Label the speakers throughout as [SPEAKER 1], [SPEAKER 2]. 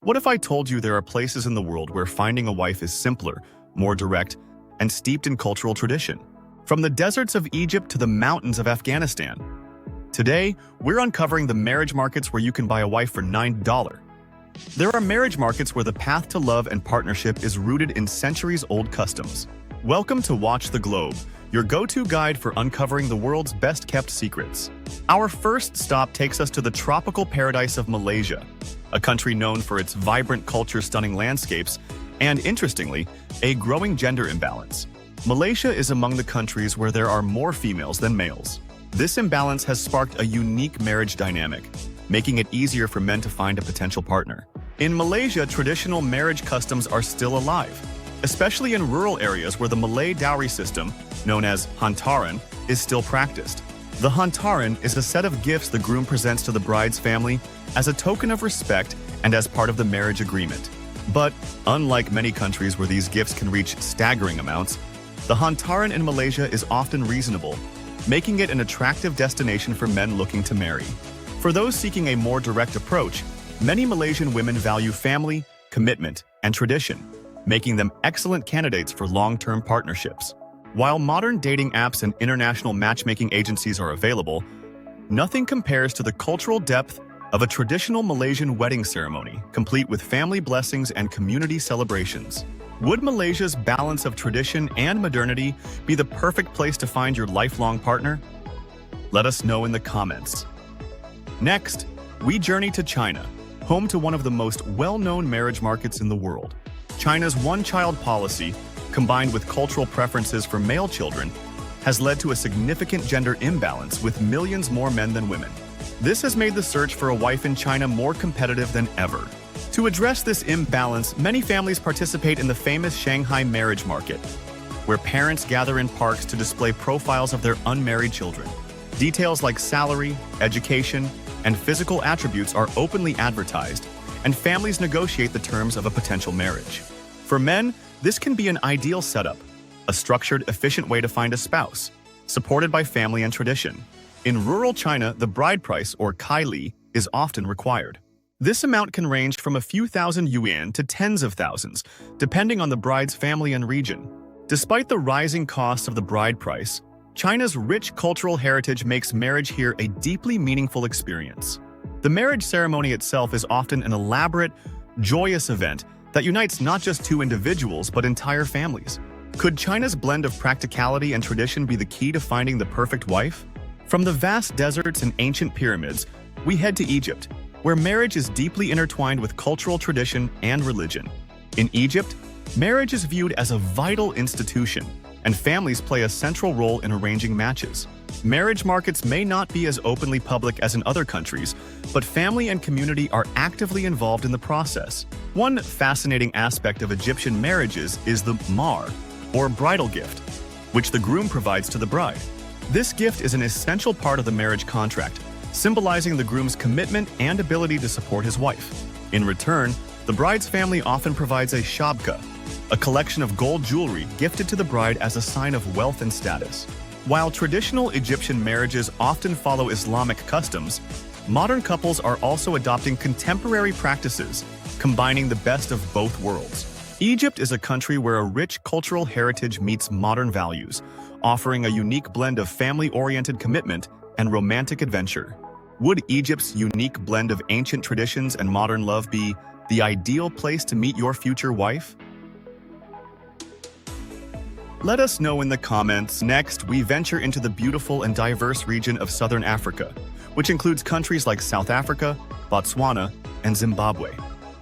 [SPEAKER 1] What if I told you there are places in the world where finding a wife is simpler, more direct, and steeped in cultural tradition? From the deserts of Egypt to the mountains of Afghanistan. Today, we're uncovering the marriage markets where you can buy a wife for $9. There are marriage markets where the path to love and partnership is rooted in centuries-old customs. Welcome to Watch the Globe, your go-to guide for uncovering the world's best-kept secrets. Our first stop takes us to the tropical paradise of Malaysia, a country known for its vibrant culture-stunning landscapes and, interestingly, a growing gender imbalance. Malaysia is among the countries where there are more females than males. This imbalance has sparked a unique marriage dynamic, making it easier for men to find a potential partner. In Malaysia, traditional marriage customs are still alive, especially in rural areas where the Malay dowry system, known as hantaran, is still practiced. The hantaran is a set of gifts the groom presents to the bride's family as a token of respect and as part of the marriage agreement. But unlike many countries where these gifts can reach staggering amounts, the hantaran in Malaysia is often reasonable, making it an attractive destination for men looking to marry. For those seeking a more direct approach, many Malaysian women value family, commitment, and tradition, making them excellent candidates for long-term partnerships. While modern dating apps and international matchmaking agencies are available, nothing compares to the cultural depth of a traditional Malaysian wedding ceremony, complete with family blessings and community celebrations. Would Malaysia's balance of tradition and modernity be the perfect place to find your lifelong partner? Let us know in the comments. Next, we journey to China, home to one of the most well-known marriage markets in the world. China's one-child policy, combined with cultural preferences for male children, has led to a significant gender imbalance with millions more men than women. This has made the search for a wife in China more competitive than ever. To address this imbalance, many families participate in the famous Shanghai marriage market, where parents gather in parks to display profiles of their unmarried children. Details like salary, education, and physical attributes are openly advertised, and families negotiate the terms of a potential marriage. For men, this can be an ideal setup, a structured, efficient way to find a spouse, supported by family and tradition. In rural China, the bride price, or kaili, is often required. This amount can range from a few thousand yuan to tens of thousands, depending on the bride's family and region. Despite the rising cost of the bride price, China's rich cultural heritage makes marriage here a deeply meaningful experience. The marriage ceremony itself is often an elaborate, joyous event that unites not just two individuals but entire families. Could China's blend of practicality and tradition be the key to finding the perfect wife? From the vast deserts and ancient pyramids, we head to Egypt, where marriage is deeply intertwined with cultural tradition and religion. In Egypt, marriage is viewed as a vital institution, and families play a central role in arranging matches. Marriage markets may not be as openly public as in other countries, but family and community are actively involved in the process. One fascinating aspect of Egyptian marriages is the mahr, or bridal gift, which the groom provides to the bride. This gift is an essential part of the marriage contract, symbolizing the groom's commitment and ability to support his wife. In return, the bride's family often provides a shabka, a collection of gold jewelry gifted to the bride as a sign of wealth and status. While traditional Egyptian marriages often follow Islamic customs, modern couples are also adopting contemporary practices, combining the best of both worlds. Egypt is a country where a rich cultural heritage meets modern values, offering a unique blend of family-oriented commitment and romantic adventure. Would Egypt's unique blend of ancient traditions and modern love be the ideal place to meet your future wife? Let us know in the comments. Next, we venture into the beautiful and diverse region of Southern Africa, which includes countries like South Africa, Botswana, and Zimbabwe.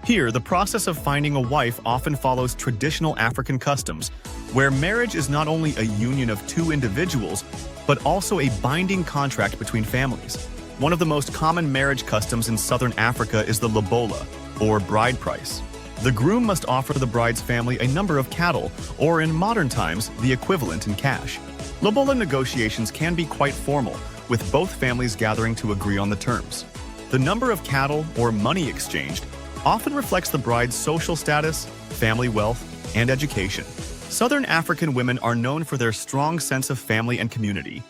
[SPEAKER 1] Here, the process of finding a wife often follows traditional African customs, where marriage is not only a union of two individuals, but also a binding contract between families. One of the most common marriage customs in Southern Africa is the lobola, or bride price. The groom must offer the bride's family a number of cattle, or in modern times, the equivalent in cash. Lobola negotiations can be quite formal, with both families gathering to agree on the terms. The number of cattle, or money exchanged, often reflects the bride's social status, family wealth, and education. Southern African women are known for their strong sense of family and community,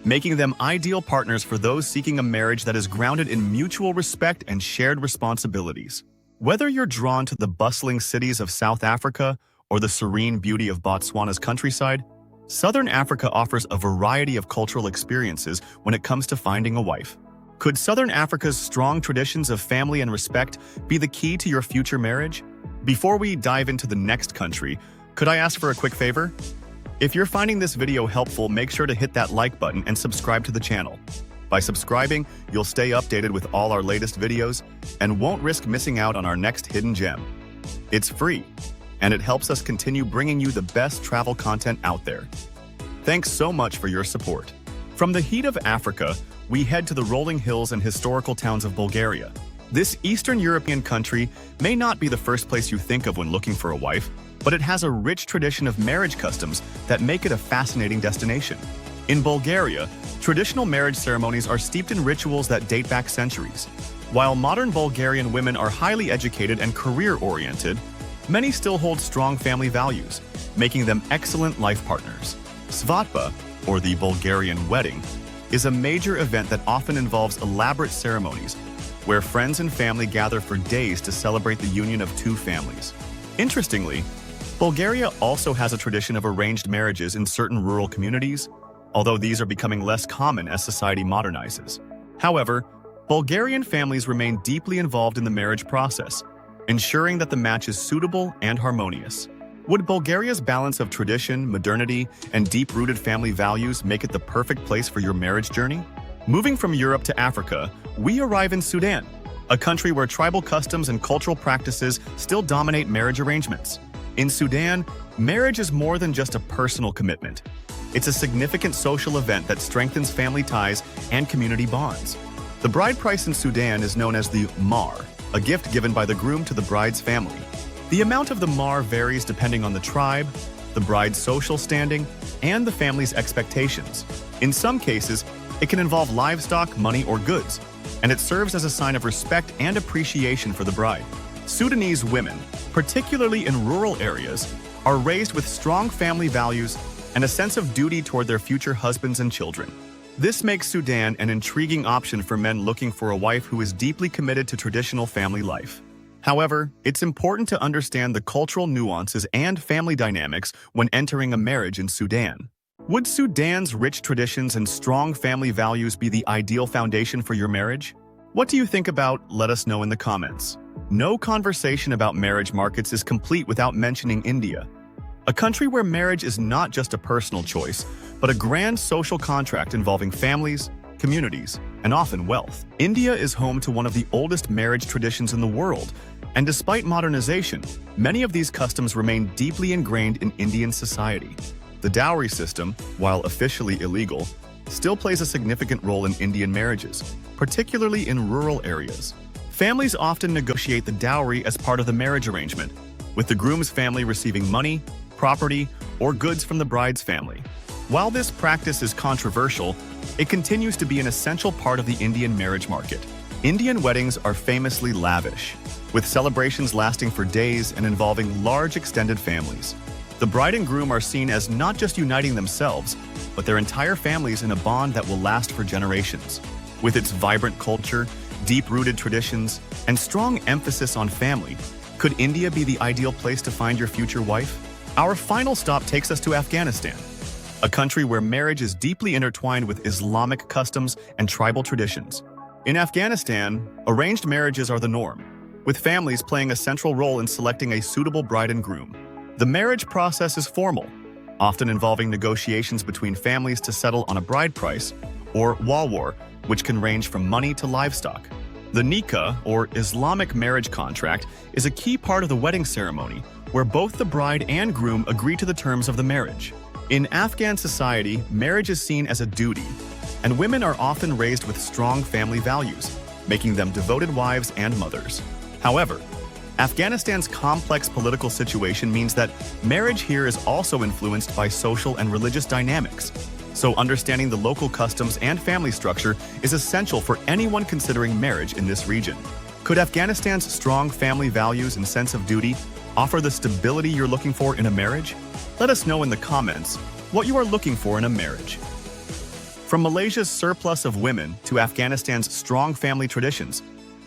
[SPEAKER 1] making them ideal partners for those seeking a marriage that is grounded in mutual respect and shared responsibilities. Whether you're drawn to the bustling cities of South Africa or the serene beauty of Botswana's countryside, Southern Africa offers a variety of cultural experiences when it comes to finding a wife. Could Southern Africa's strong traditions of family and respect be the key to your future marriage? Before we dive into the next country, could I ask for a quick favor? If you're finding this video helpful, make sure to hit that like button and subscribe to the channel. By subscribing, you'll stay updated with all our latest videos and won't risk missing out on our next hidden gem. It's free, and it helps us continue bringing you the best travel content out there. Thanks so much for your support. From the heat of Africa, we head to the rolling hills and historical towns of Bulgaria. This Eastern European country may not be the first place you think of when looking for a wife, but it has a rich tradition of marriage customs that make it a fascinating destination. In Bulgaria, traditional marriage ceremonies are steeped in rituals that date back centuries. While modern Bulgarian women are highly educated and career-oriented, many still hold strong family values, making them excellent life partners. Svadba, or the Bulgarian wedding, is a major event that often involves elaborate ceremonies where friends and family gather for days to celebrate the union of two families. Interestingly, Bulgaria also has a tradition of arranged marriages in certain rural communities, although these are becoming less common as society modernizes. However, Bulgarian families remain deeply involved in the marriage process, ensuring that the match is suitable and harmonious. Would Bulgaria's balance of tradition, modernity, and deep-rooted family values make it the perfect place for your marriage journey? Moving from Europe to Africa, we arrive in Sudan, a country where tribal customs and cultural practices still dominate marriage arrangements. In Sudan, marriage is more than just a personal commitment. It's a significant social event that strengthens family ties and community bonds. The bride price in Sudan is known as the mahr, a gift given by the groom to the bride's family. The amount of the mahr varies depending on the tribe, the bride's social standing, and the family's expectations. In some cases, it can involve livestock, money, or goods, and it serves as a sign of respect and appreciation for the bride. Sudanese women, particularly in rural areas, are raised with strong family values and a sense of duty toward their future husbands and children. This makes Sudan an intriguing option for men looking for a wife who is deeply committed to traditional family life. However, it's important to understand the cultural nuances and family dynamics when entering a marriage in Sudan. Would Sudan's rich traditions and strong family values be the ideal foundation for your marriage? What do you think about? Let us know in the comments. No conversation about marriage markets is complete without mentioning India, a country where marriage is not just a personal choice, but a grand social contract involving families, communities, and often wealth. India is home to one of the oldest marriage traditions in the world, and despite modernization, many of these customs remain deeply ingrained in Indian society. The dowry system, while officially illegal, still plays a significant role in Indian marriages, particularly in rural areas. Families often negotiate the dowry as part of the marriage arrangement, with the groom's family receiving money, property, or goods from the bride's family. While this practice is controversial, it continues to be an essential part of the Indian marriage market. Indian weddings are famously lavish, with celebrations lasting for days and involving large extended families. The bride and groom are seen as not just uniting themselves, but their entire families in a bond that will last for generations. With its vibrant culture, deep-rooted traditions, and strong emphasis on family, could India be the ideal place to find your future wife? Our final stop takes us to Afghanistan, a country where marriage is deeply intertwined with Islamic customs and tribal traditions. In Afghanistan, arranged marriages are the norm, with families playing a central role in selecting a suitable bride and groom. The marriage process is formal, often involving negotiations between families to settle on a bride price, or walwar, which can range from money to livestock. The nikah, or Islamic marriage contract, is a key part of the wedding ceremony, where both the bride and groom agree to the terms of the marriage. In Afghan society, marriage is seen as a duty, and women are often raised with strong family values, making them devoted wives and mothers. However, Afghanistan's complex political situation means that marriage here is also influenced by social and religious dynamics. So understanding the local customs and family structure is essential for anyone considering marriage in this region. Could Afghanistan's strong family values and sense of duty offer the stability you're looking for in a marriage? Let us know in the comments what you are looking for in a marriage. From Malaysia's surplus of women to Afghanistan's strong family traditions,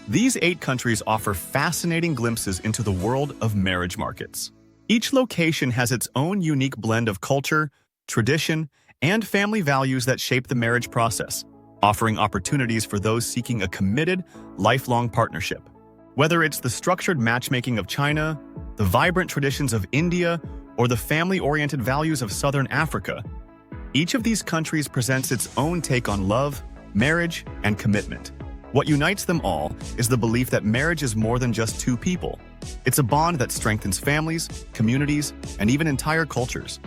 [SPEAKER 1] These 8 countries offer fascinating glimpses into the world of marriage markets. Each location has its own unique blend of culture, tradition, and family values that shape the marriage process, offering opportunities for those seeking a committed, lifelong partnership. Whether it's the structured matchmaking of China, the vibrant traditions of India, or the family-oriented values of Southern Africa, each of these countries presents its own take on love, marriage, and commitment. What unites them all is the belief that marriage is more than just 2 people. It's a bond that strengthens families, communities, and even entire cultures.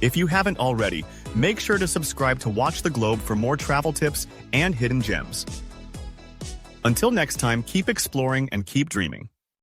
[SPEAKER 1] If you haven't already, make sure to subscribe to Watch the Globe for more travel tips and hidden gems. Until next time, keep exploring and keep dreaming.